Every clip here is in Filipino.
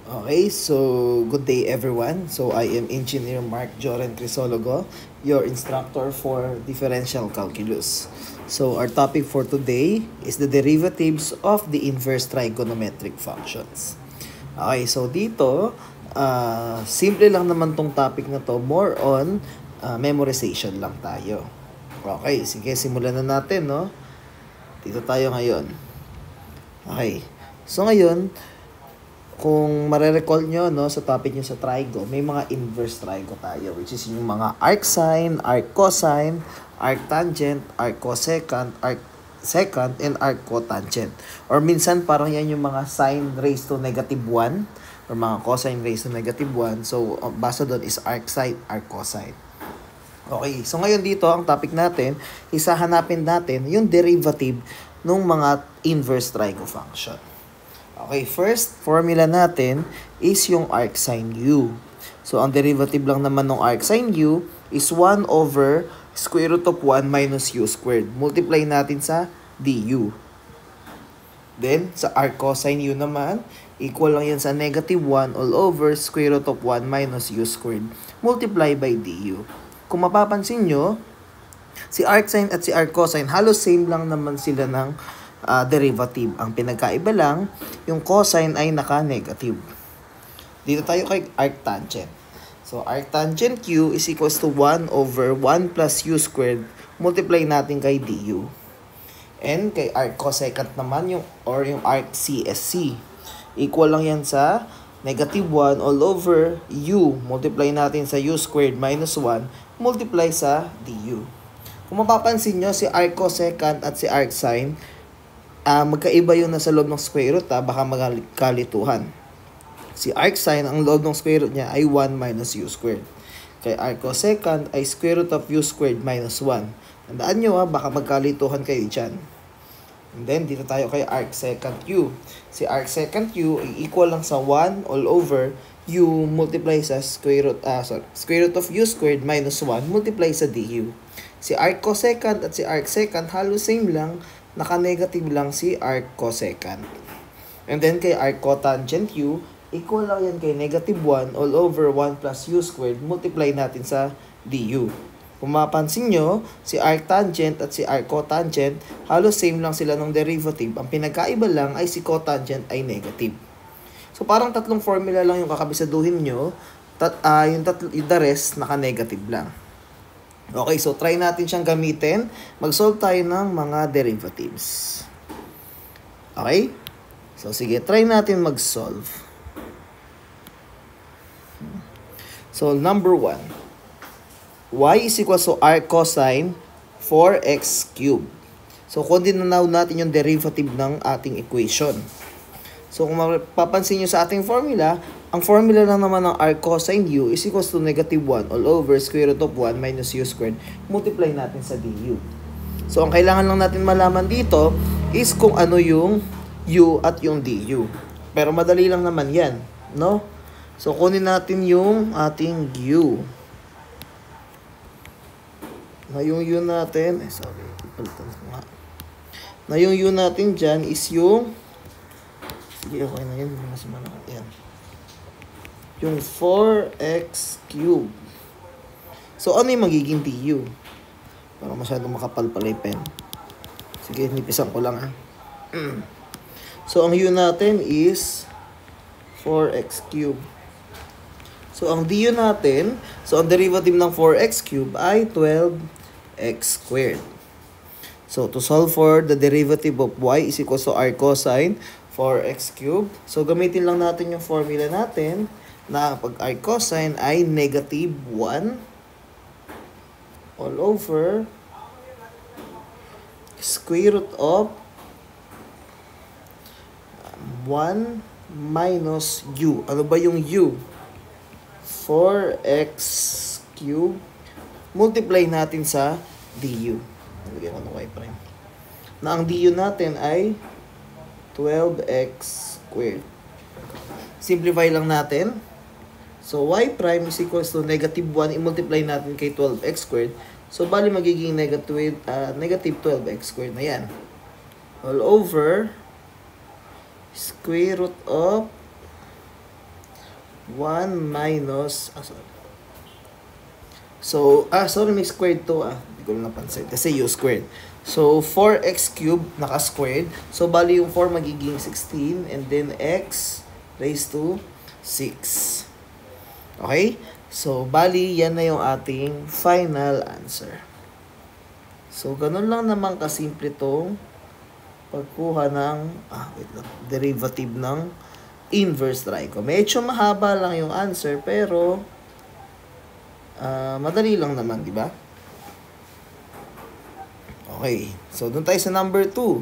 Okay, so good day everyone. So I am Engineer Mark Joren Crisologo, your instructor for differential calculus. So our topic for today is the derivatives of the inverse trigonometric functions. Okay, so dito, simple lang naman tong topic na to, more on memorization lang tayo. Okay, sige, simulan na natin, no? Dito tayo ngayon. Okay, so ngayon, kung mare-recall nyo, no, sa topic nyo sa trigo, may mga inverse trigo tayo, which is yung mga arcsine, arccosine, arctangent, arccosecant, arcsecant, and arccotangent. Or minsan, parang yan yung mga sine raised to negative 1, or mga cosine raised to negative 1. So, basa doon is arcsine, arccosine. Okay, so ngayon dito, ang topic natin, hanapin natin yung derivative ng mga inverse trigo function. Okay, first formula natin is yung arcsine u. So, ang derivative lang naman ng arcsine u is 1 over square root of 1 minus u squared. Multiply natin sa du. Then, sa arccosine u naman, equal lang yan sa negative 1 all over square root of 1 minus u squared. Multiply by du. Kung mapapansin nyo, si arcsine at si arccosine, halos same lang naman sila ng derivative. Ang pinagkaiba lang, yung cosine ay naka-negative. Dito tayo kay arctangent. So, arctangent u is equals to 1 over 1 plus u squared. Multiply natin kay du. And kay arccosecant naman, yung arccsc. Equal lang yan sa negative 1 all over u. Multiply natin sa u squared minus 1. Multiply sa du. Kung mapapansin nyo, si arccosecant at si arcsine, magkaiba yun na sa loob ng square root, baka magkalituhan. Si arcsine, ang loob ng square root niya ay 1 minus u squared. Kay arccosecant ay square root of u squared minus 1. Tandaan nyo baka magkalituhan kayo dyan. And then, dito tayo kay arcsecant u. Si arcsecant u ay equal lang sa 1 all over u multiply sa square root of u squared minus 1 multiply sa du. Si arccosecant at si arcsecant halos same lang, naka-negative lang si arccosecant. And then kay arccotangent u, equal lang yan kay negative 1 all over 1 plus u squared, multiply natin sa du. Kung mapansin nyo, si arctangent at si arccotangent, halos same lang sila ng derivative. Ang pinagkaiba lang ay si cotangent ay negative. So parang tatlong formula lang yung kakabisaduhin nyo, yung the rest naka-negative lang. Okay, so try natin siyang gamitin. Mag-solve tayo ng mga derivatives. Okay? So, sige, try natin mag-solve. So, number 1. Y is equal to arccosine 4x cubed. So, kung dinanaw natin yung derivative ng ating equation. So, kung mapapansin nyo sa ating formula, ang formula lang naman ng arccosine u is equals to negative 1 all over square root of 1 minus u squared. Multiply natin sa du. So, ang kailangan lang natin malaman dito is kung ano yung u at yung du. Pero madali lang naman yan, no? So, kunin natin yung ating u. Na yung u natin, na yung u natin dyan is yung, sige, okay na yun. Mas malaki yan. Yung 4x cubed. So, ano yung magiging du? Para masyadong makapal pala yung pen. Sige, nipisan ko lang So, ang u natin is 4x cubed. So, ang du natin, so, ang derivative ng 4x cubed ay 12x squared. So, to solve for the derivative of y is equal to arccosine 4x cubed. So, gamitin lang natin yung formula natin na pag arccosine ay negative 1 all over square root of 1 minus u. Ano ba yung u? 4x cubed. Multiply natin sa du. Lagyan ko ng y prime. Na ang du natin ay 12x squared. Simplify lang natin. So, y prime is equals to negative 1. I-multiply natin kay 12x squared. So, bali magiging negative 12x squared na yan. All over square root of 1 minus, sorry, may squared to, hindi ko lang napansin, kasi u squared. So, 4x cubed, naka-squared. So, bali yung 4 magiging 16, and then x raised to 6. Okay? So, bali, yan na yung ating final answer. So, ganun lang naman kasimple itong pagkuha ng, derivative ng inverse trigo. Medyo mahaba lang yung answer, pero madali lang naman, di ba? Okay. So, dun tayo sa number 2.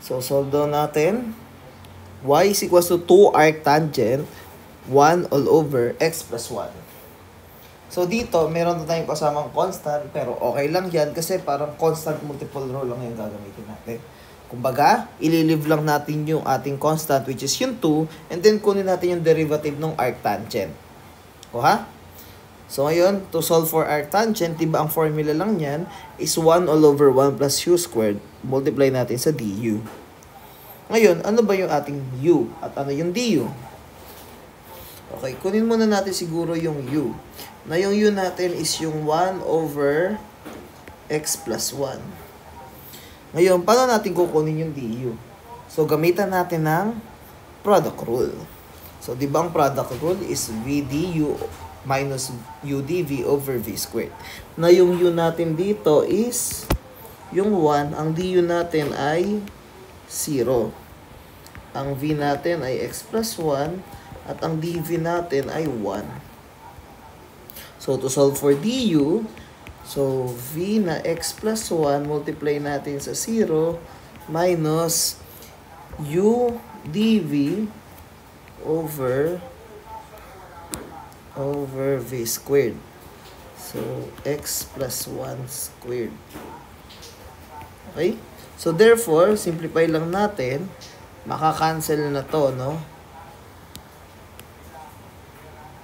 So, solve down natin. Y is equals to 2 arctangent 1 all over x plus 1. So, dito, meron na tayong kasamang constant, pero okay lang yan kasi parang constant multiple rule lang yung gagamitin natin. Kumbaga, ililive lang natin yung ating constant, which is yung 2, and then kunin natin yung derivative ng arctangent. O ha? So, ngayon, to solve for arctangent, diba ang formula lang yan is 1 all over 1 plus u squared. Multiply natin sa du. Ngayon, ano ba yung ating u? At ano yung du? Okay, kunin muna natin siguro yung u. Na yung u natin is yung 1 over x plus 1. Ngayon, paano natin kukunin yung du? So, gamitan natin ng product rule. So, di ba ang product rule is v du minus u dv over v squared. Na yung u natin dito is yung 1. Ang du natin ay 0. Ang v natin ay x plus 1. At ang dv natin ay 1. So, to solve for du, so, v na x plus 1, multiply natin sa 0, minus u dv over v squared. So, x plus 1 squared. Okay? So, therefore, simplify lang natin, makakancel na to, no?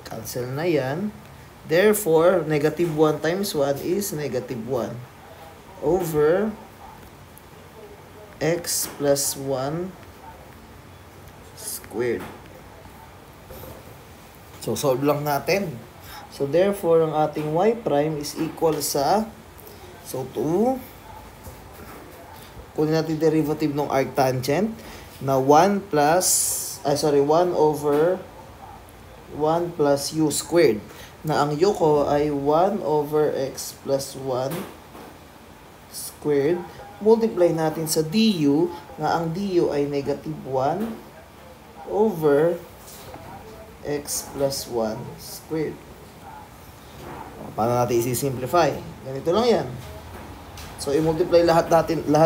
Cancel na yan. Therefore, negative 1 times 1 is negative 1 over x plus 1 squared. So, solve lang natin. So, therefore, ang ating y prime is equal sa, so, 2. Kunin natin derivative ng arctangent na 1 plus, 1 over 1 plus u squared. Na ang u ko ay 1 over x plus 1 squared. Multiply natin sa du, na ang du ay negative 1 over x plus 1 squared. Paano natin isi-simplify? Ganito lang yan. So, i-multiply lahat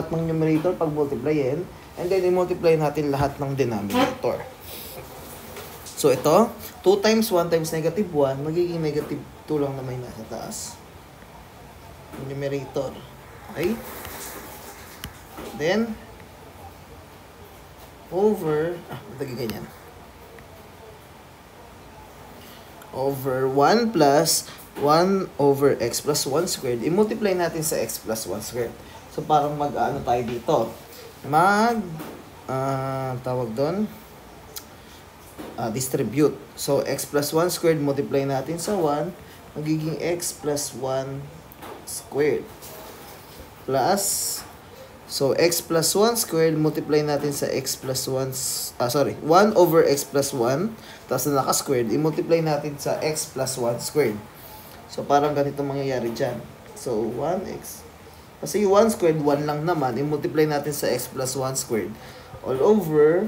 ng numerator pag multiplyin, and then i-multiply natin lahat ng denominator. So, ito, 2 times 1 times negative 1, magiging negative 2 lang naman nasa taas. Numerator. Okay? Then, over, ganyan. Over 1 plus 1 over x plus 1 squared. I-multiply natin sa x plus 1 squared. So, parang mag-ano tayo dito. Tawag doon, distribute. So, x plus 1 squared, multiply natin sa 1, magiging x plus 1 squared. Plus, so, x plus 1 squared, multiply natin sa x plus 1, 1 over x plus 1, tapos na naka-squared, i-multiply natin sa x plus 1 squared. So, parang ganito mangyayari dyan. So, 1x. Kasi yung 1 squared, 1 lang naman, i-multiply natin sa x plus 1 squared. All over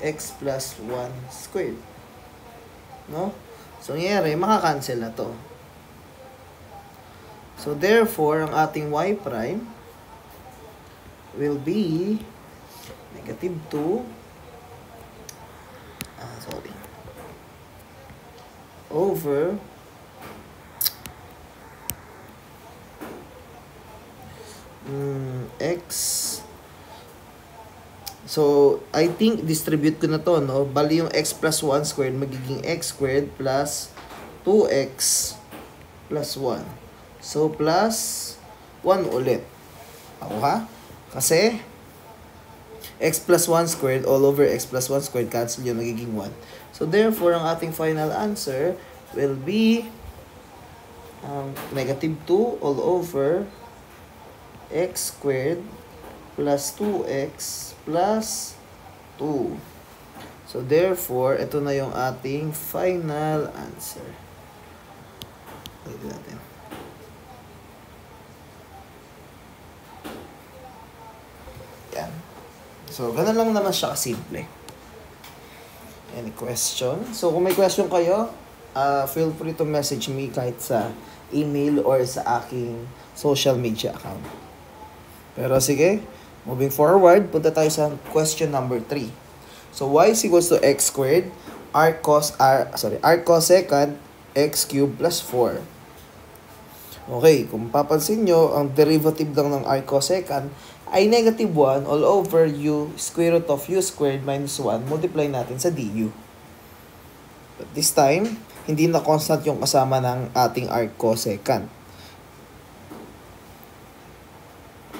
x plus 1 squared. No? So, nangyayari, makakancel na to. So, therefore, ang ating y prime will be negative 2 over x. So, I think distribute ko na to, no? Bali yung x plus 1 squared magiging x squared plus 2x plus 1. So, plus 1 ulit. Ako ha? Kasi, x plus 1 squared all over x plus 1 squared, cancel yun, magiging 1. So therefore, ang ating final answer will be negative 2 all over x squared plus 2x plus 2. So therefore, ito na yung ating final answer. Tignan natin. Yan. So, ganun lang naman siya kasimple. Any question? So, kung may question kayo, feel free to message me kahit sa email or sa aking social media account. Pero sige, moving forward, punta tayo sa question number 3. So, y is equals to x squared, r cosecant x cubed plus 4. Okay, kung papansin nyo, ang derivative lang ng r cosecant ay negative 1 all over u square root of u squared minus 1, multiply natin sa du. But this time, hindi na constant yung kasama ng ating r cosecant.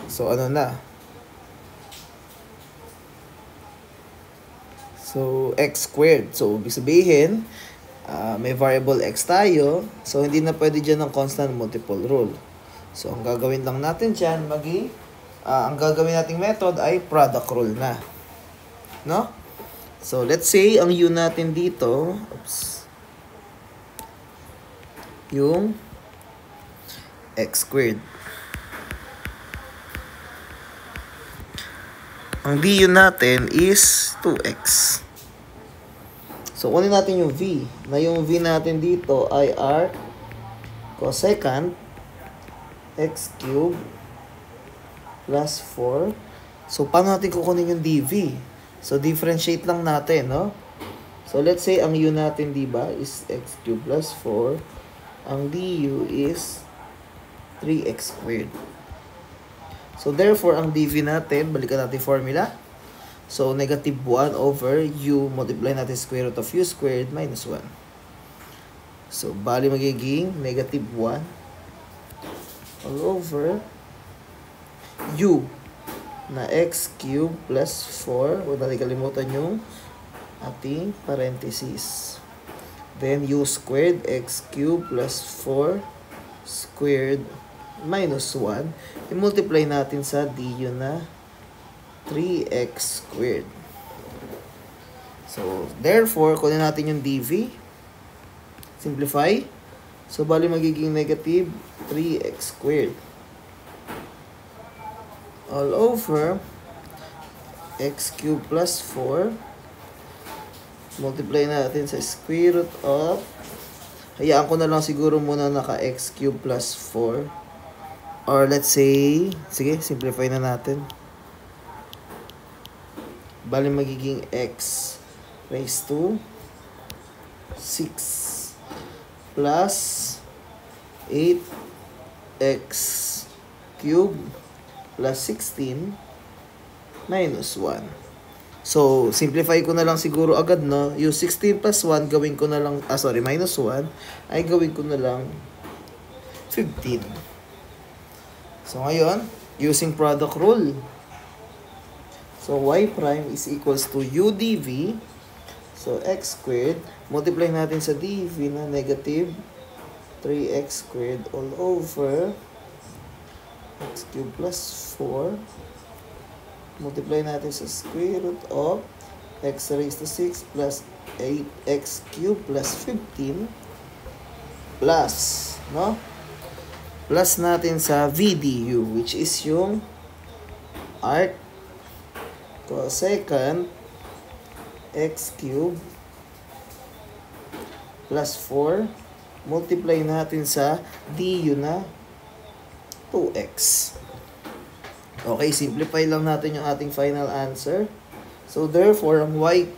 So, ano na? So, x squared. So, ibig sabihin, may variable x tayo. So, hindi na pwede dyan ng constant multiple rule. So, ang gagawin lang natin dyan, ang gagawin nating method ay product rule na. No? So, let's say, ang u natin dito, yung x squared. Ang du natin is 2x. So, kunin natin yung v. Na yung v natin dito ay r cosecant x cubed plus 4. So, paano natin kukunin yung dv? So, differentiate lang natin, no? So, let's say, ang u natin, diba, is x cubed plus 4. Ang du is 3x squared. So, therefore, ang dv natin, balikan natin formula. So, negative 1 over u, multiply natin square root of u squared minus 1. So, bali magiging negative 1 all over u na x cubed plus 4. Huwag natin kalimutan yung ating parenthesis. Then, u squared x cubed plus 4 squared minus 1, i-multiply natin sa du na 3x squared. So, therefore, kunin natin yung dv. Simplify. So, bali magiging negative 3x squared all over x cubed plus 4. Multiply natin sa square root of, hayaan ko na lang siguro muna naka x cubed plus 4. Or let's say, sige, simplify na natin. Bali magiging x raised to 6 plus 8x cubed plus 16 minus 1. So, simplify ko na lang siguro agad, no? Yung 16 plus 1, gawin ko na lang, minus 1, ay gawin ko na lang 15. So, ngayon, using product rule. So, y prime is equals to u dv. So, x squared. Multiply natin sa dv na negative 3x squared all over x cubed plus 4. Multiply natin sa square root of x raised to 6 plus 8x cubed plus 15 plus, no? Plus natin sa VDU, which is yung arc cosecant x cubed plus 4. Multiply natin sa du na 2x. Okay, simplify lang natin yung ating final answer. So, therefore, ang y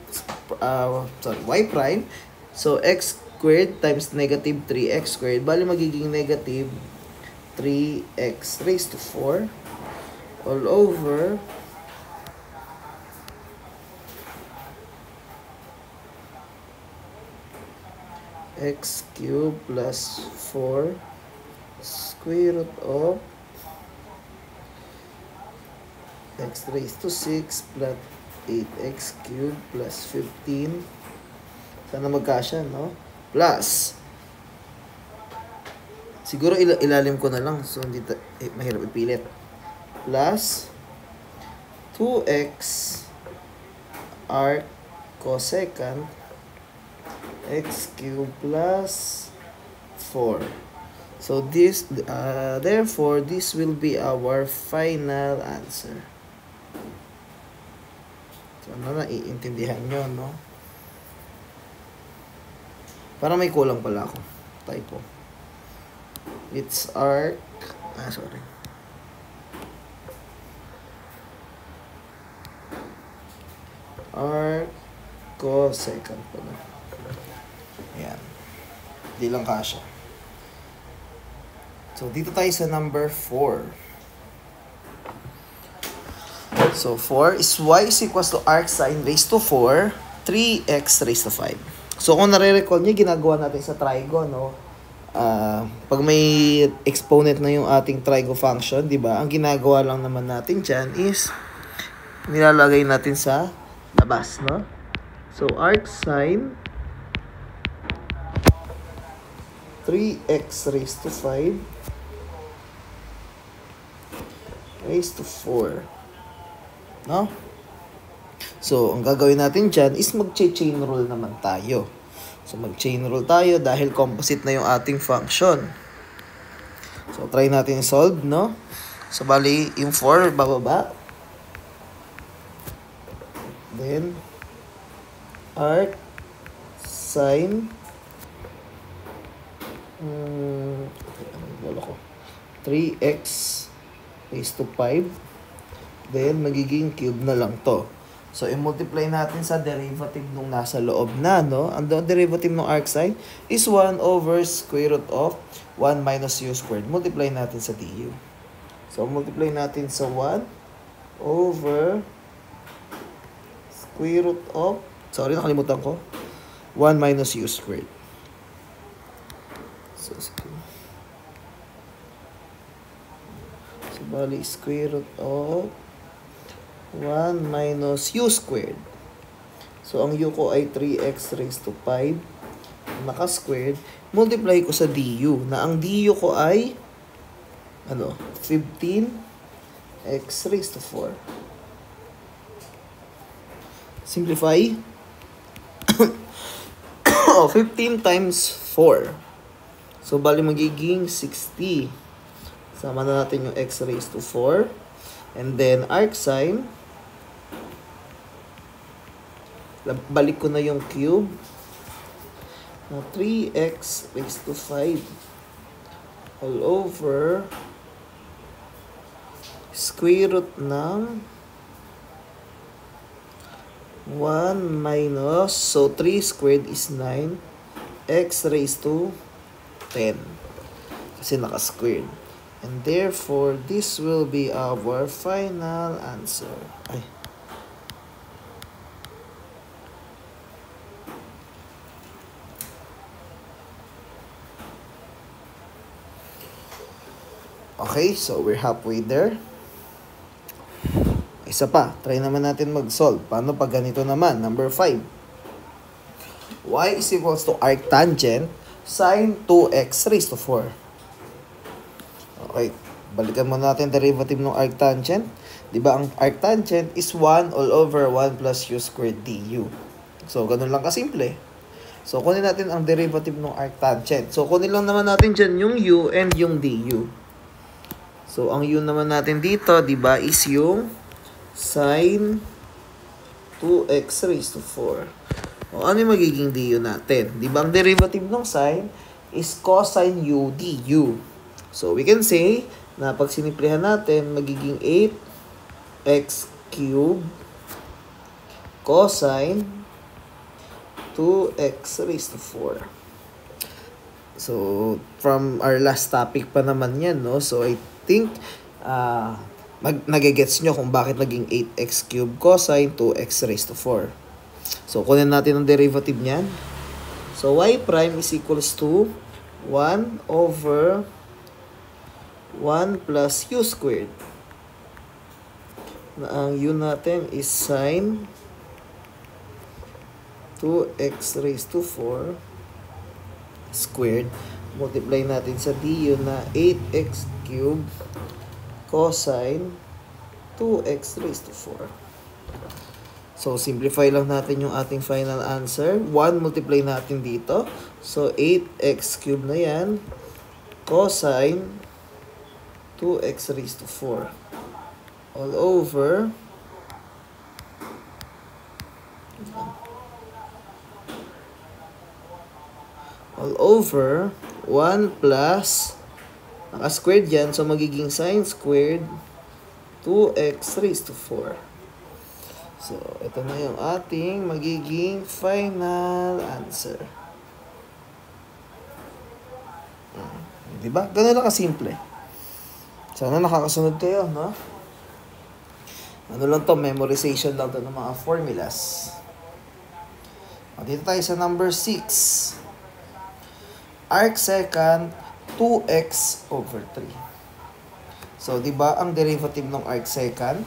prime, so x squared times negative 3x squared, bali magiging negative 3x raised to 4 all over x cubed plus 4 square root of x raised to 6 plus 8x cubed plus 15. Sana magkasya, no? Plus. Siguro ilalim ko na lang. So, hindi mahirap ipilit. Plus 2x arc cosecant x cubed plus 4. So this therefore this will be our final answer. So ano na iintindihan nyo, no? Parang may kulang pala ako. Typo. It's arc sorry. Arc cosecant pala. Ayan. Di lang kasya. So, dito tayo sa number 4. So, 4 is y is equals to arc sine raised to 4, 3x raised to 5. So, kung nare-recall nyo, ginagawa natin sa trigo, no? Pag may exponent na yung ating trigo function, di ba? Ang ginagawa lang naman natin dyan is nilalagay natin sa labas, no? So, arc sine 3x raised to 5 raised to 4. No? So, ang gagawin natin dyan is mag-chain rule naman tayo. So, mag-chain rule tayo dahil composite na yung ating function. So, try natin solve, no? So, bali, yung 4, bababa. Then, arc sine 3x raised to 5. Then, magiging cube na lang to. So, i-multiply natin sa derivative nung nasa loob na, no? Ang derivative ng arc sine is 1 over square root of 1 minus u squared. Multiply natin sa du. So, multiply natin sa 1 over square root of, sorry, nakalimutan ko, 1 minus u squared. So, bali, square root of 1 minus u squared. So, ang u ko ay 3x raised to 5. Naka-squared. Multiply ko sa du. Na ang du ko ay 15x raised to 4. Simplify. 15 times 4. So, bali magiging 60. Sama na natin yung x raised to 4. And then, arc sine. Balik ko na yung cube. 3x raised to 5 all over square root ng 1 minus, so 3 squared is 9, x raised to 10. Kasi naka-squared. And therefore, this will be our final answer. Ay. Okay, so we're halfway there. Isa pa, try naman natin mag-solve. Paano pag ganito naman? Number 5. Y is equals to arctangent sine 2x raised to 4. Okay, balikan mo natin derivative ng arctangent. Diba ang arctangent is 1 all over 1 plus u squared du. So, ganun lang kasimple. So, kunin natin ang derivative ng arctangent. So, kunin lang naman natin dyan yung u and yung du. So, ang u naman natin dito, diba, is yung sine 2x raised to 4. O, ano yung magiging du natin? Diba, ang derivative ng sine is cosine u du. So, we can say na pag sinimplihan natin, magiging 8x cubed cosine 2x raised to 4. So, from our last topic pa naman yan, no? So, I think, nagigets nyo kung bakit naging 8x cubed cosine 2x raised to 4. So, kunin natin ang derivative niyan. So, y prime is equals to 1 over 1 plus u squared. na ang u natin is sine 2x raised to 4 squared. Multiply natin sa du na 8x cubed cosine 2x raised to 4. So, simplify lang natin yung ating final answer. 1 multiply natin dito. So, 8x cubed na yan. Cosine 2x raised to 4. All over 1 plus, naka-squared yan, so magiging sine squared 2x raised to 4. So, ito na yung ating magiging final answer. Diba? Ganun lang kasimple. Sana nakakasunod kayo, no? Ano lang to, memorization lang to ng mga formulas. Dito tayo sa number 6. Arc secant 2x over 3. So, di ba ang derivative ng arc secant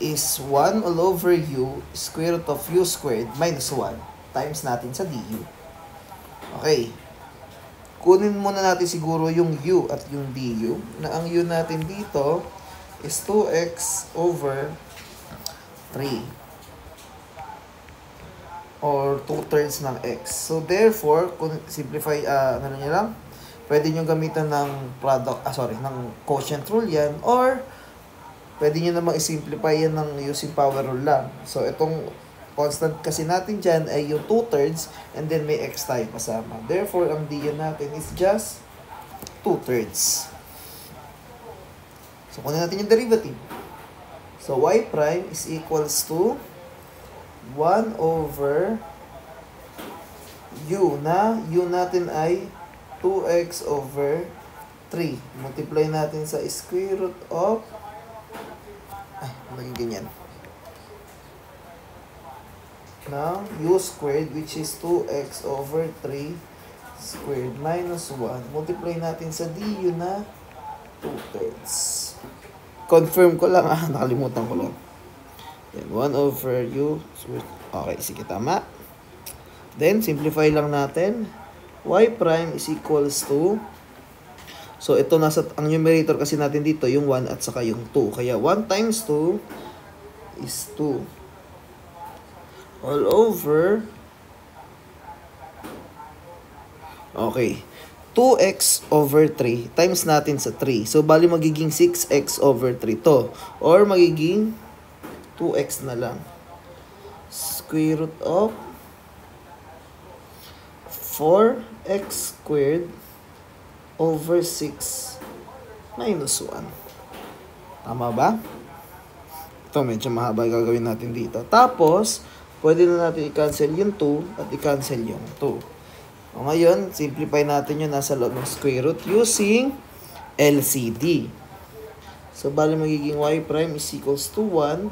is 1 all over u square root of u squared minus 1 times natin sa du. Okay. Kunin muna natin siguro yung u at yung du. Na ang u natin dito is 2x over 3. Or 2/3 ng x. So, therefore, kung simplify, ano nyo lang, pwede nyo gamitan ng ng quotient rule yan, or pwede nyo namang i-simplify yan ng using power rule lang. So, itong constant kasi natin dyan ay yung 2/3, and then may x tayo kasama. Therefore, ang d natin is just 2/3. So, kunin natin yung derivative. So, y prime is equals to 1 over u na u natin ay 2x over 3. Multiply natin sa square root of maging ganyan ng u squared, which is 2x over 3 squared minus 1. Multiply natin sa du na 2/3. Confirm ko lang, nakalimutan ko lang. Then, 1 over u. Okay, sige, tama. Then, simplify lang natin. Y prime is equals to, so, ito nasa, ang numerator kasi natin dito, yung 1 at saka yung 2. Kaya, 1 times 2 is 2. All over, okay, 2x over 3 times natin sa 3. So, bali magiging 6x over 3 to. Or magiging 2x na lang. Square root of 4x squared over 6 minus 1. Tama ba? Ito, medyo mahaba yung gagawin natin dito. Tapos, pwede na natin i-cancel yung 2 at i-cancel yung 2. O ngayon, simplify natin yung nasa loob ng square root using LCD. So, bali magiging y prime is equals to 1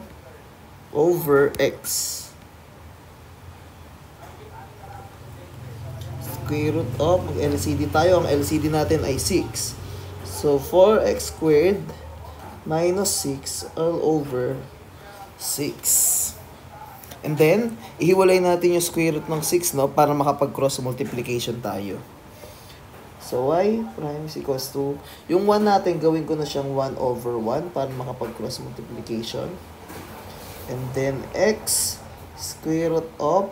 over x. Square root of, mag-LCD tayo. Ang LCD natin ay 6. So, 4x squared minus 6 all over 6. And then, ihiwalay natin yung square root ng 6, no? Para makapag-cross multiplication tayo. So, y prime is equals to, yung 1 natin, gawin ko na siyang 1 over 1 para makapag-cross multiplication. And then, x square root of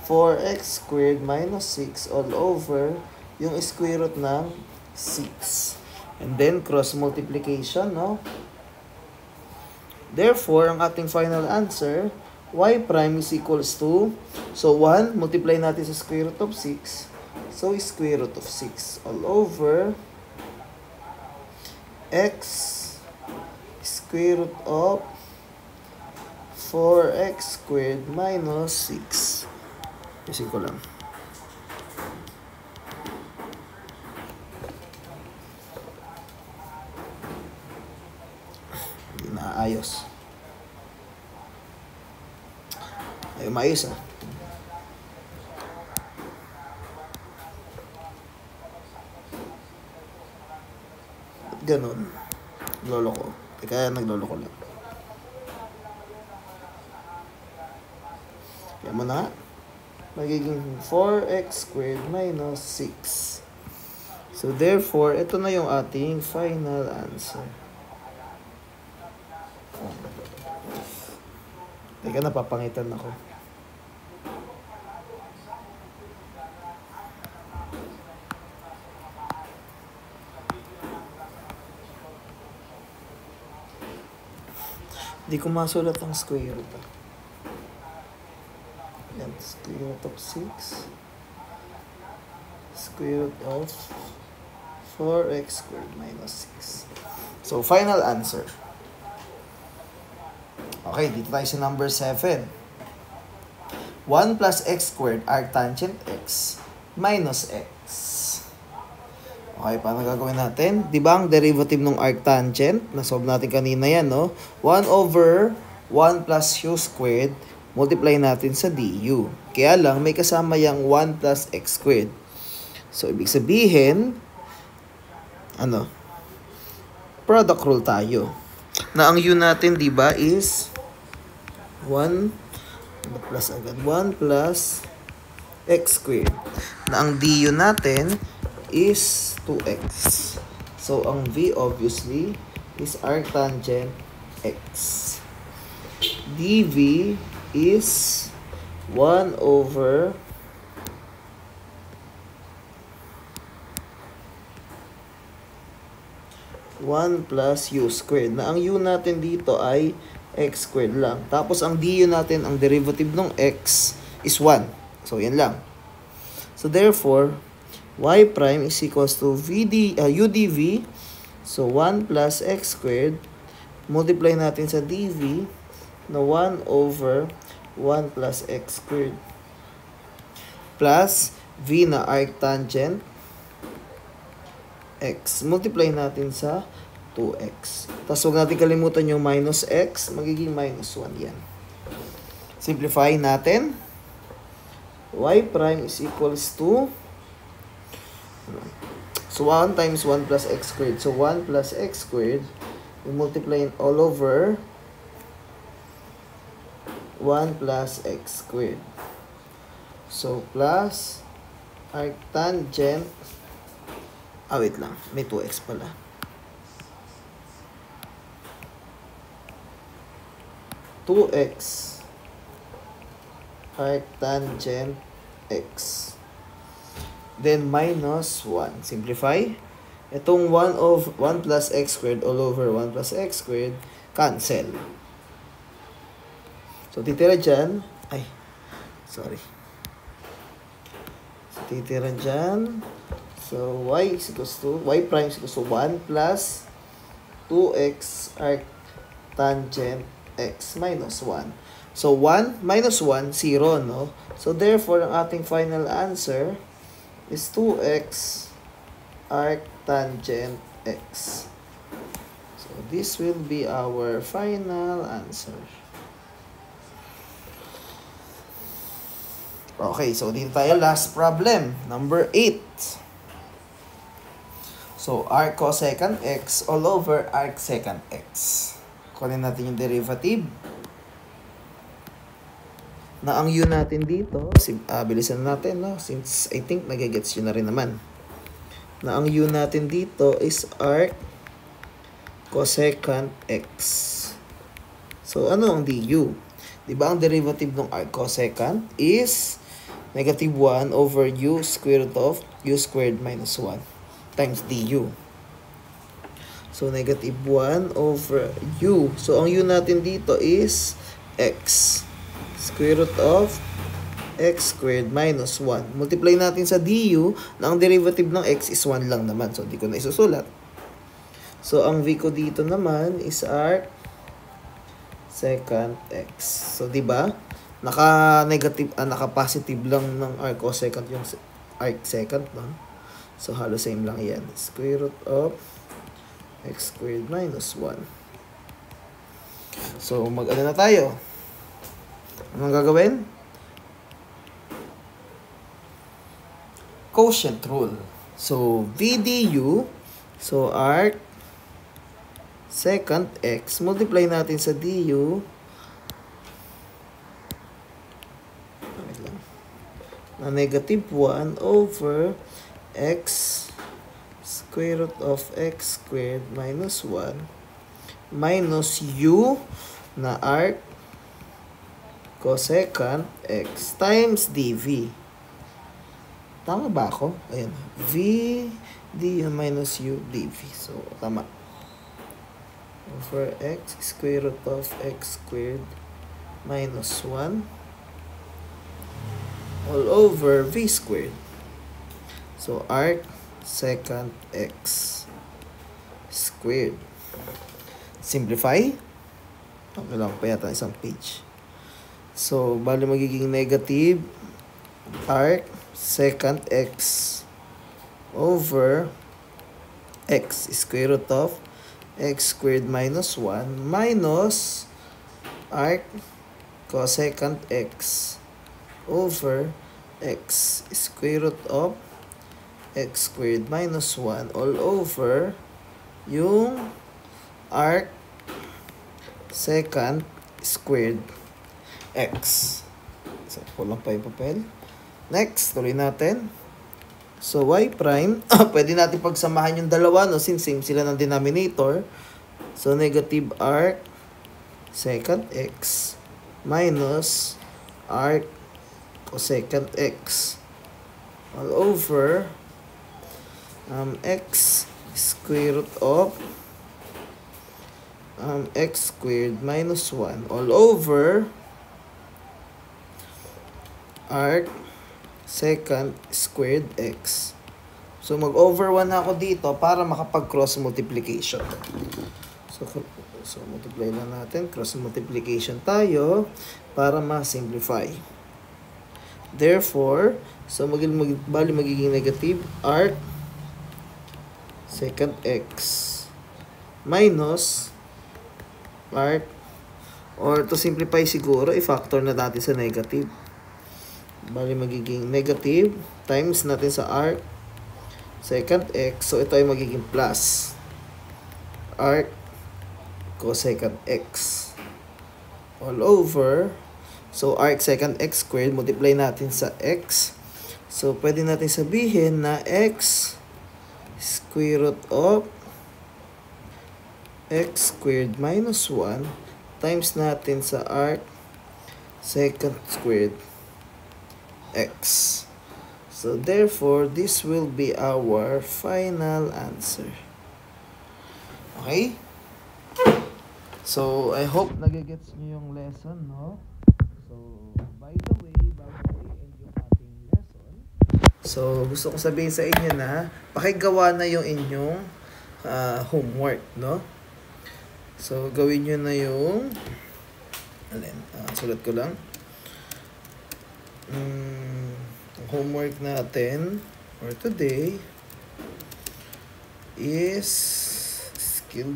4x squared minus 6 all over yung square root ng 6. And then, cross multiplication, no? Therefore, ang ating final answer, y prime is equals to, so 1, multiply natin sa square root of 6. So, square root of 6 all over x square root of 4x squared minus 6. Isin ko lang. Hindi naayos. Ay, maayos ah. Ba't ganun? Nagloloko. Kaya nagloloko lang. Kaya mo na nga. Magiging 4x squared minus 6. So, therefore, ito na yung ating final answer. Teka, napapangitan ako. Hindi ko masulat ang square root. Yan, square root of 6. Square root of 4x squared minus 6. So, final answer. Okay, dito tayo sa number 7. 1 plus x squared arctangent x minus x. Okay, paano gagawin natin? Di ba ang derivative ng arctangent? Nasolve natin kanina yan, no? 1 over 1 plus u squared, multiply natin sa du. Kaya lang, may kasama yung 1 plus x squared. So, ibig sabihin, product rule tayo. Na ang u natin, di ba, is 1 plus x squared. Na ang du natin is 2x. So, ang v obviously is arctangent x. dv is 1 over 1 plus u squared. Na ang u natin dito ay x squared lang. Tapos, ang du natin, ang derivative ng x is 1. So, yan lang. So, therefore, y prime is equals to udv. So, 1 plus x squared. Multiply natin sa dv na 1 over 1 plus x squared. Plus, v na arctangent x. Multiply natin sa 2x. Tapos, huwag natin kalimutan yung minus x. Magiging minus 1 yan. Simplify natin. Y prime is equals to, so 1 times 1 plus x squared. So 1 plus x squared, we multiply it all over 1 plus x squared. So plus arctangent, wait lang, may 2x pala. Arctangent x. Then minus 1. Simplify. Itong 1 plus x squared all over 1 plus x squared, cancel. So, titira dyan. So, titira dyan. So, y prime is equals to 1 plus 2x arctangent x minus 1. So, 1 minus 1, 0, no? So, therefore, ang ating final answer is 2x arctangent x. So, this will be our final answer. Okay, so dito tayo, last problem. Number 8. So, arc cosecant x all over arc secant x. Kunin natin yung derivative. Na ang u natin dito, bilisan natin, no? Since I think nagigets yun na rin naman. Na ang u natin dito is arc cosecant x. So, ano ang du? Diba ang derivative ng arc cosecant is negative 1 over u square root of u squared minus 1 times du. So, negative 1 over u. So, ang u natin dito is x. Square root of x squared minus 1. Multiply natin sa du na ang derivative ng x is 1 lang naman. So, di ko na isusulat. So, ang v ko dito naman is arc secant x. So, di ba? Naka-positive lang ng arc cosecant yung arc secant, no? So, halos same lang yan. Square root of x squared minus 1. So, mag-ano na tayo? Anong gagawin? Quotient rule. So, v du, so arc secant x, multiply natin sa du na negative 1 over x square root of x squared minus 1 minus u na arc cosecant x times dv. Tama ba ako? Ayan. V d minus u dv. So, tama. Over x square root of x squared minus 1 all over v squared. So, arc secant x squared. Simplify. Kailangan pa yata isang page. So, bali magiging negative arc secant x over x square root of x squared minus 1 minus arc cosecant x over x square root of x squared minus 1 all over yung arc secant squared x. So, kulang pa yung papel. Next, tuloy natin. So, y prime, pwede natin pagsamahan yung dalawa, no? Since same sila ng denominator. So, negative arc secant x minus arc cosecant x all over x square root of x squared minus 1 all over arc secant squared x. So, mag-over 1 ako dito para makapag-cross multiplication. So, multiply lang natin. Cross multiplication tayo para ma-simplify. Therefore, so bali magiging negative arc secant x minus arc, or to simplify siguro, i-factor na natin sa negative. Bali magiging negative times natin sa arc secant x. So, ito ay magiging plus arc cosecant x all over. So, arc secant x squared, multiply natin sa x. So, pwede natin sabihin na x square root of x squared minus 1 times natin sa arc secant squared x. So, therefore, this will be our final answer. Okay? So, I hope nagigets nyo yung lesson, no? So, by the way, bago ko i-end yung ating lesson, so, gusto ko sabihin sa inyo na pakigawa na yung inyong homework, no? So, gawin nyo na yung sulat ko lang. Homework natin for today is skill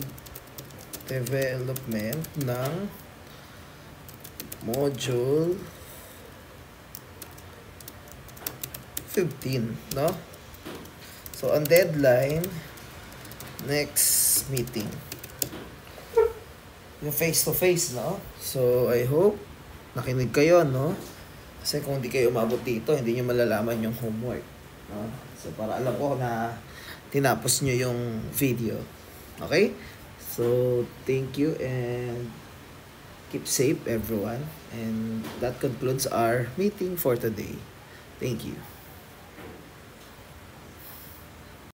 development ng module 15, no? So, ang deadline next meeting yung face-to-face, no? So, I hope nakinig kayo, no? Kasi kung hindi kayo umabot dito, hindi nyo malalaman yung homework, no? So, para alam ko na tinapos nyo yung video. Okay? So, thank you and keep safe, everyone. And that concludes our meeting for today. Thank you.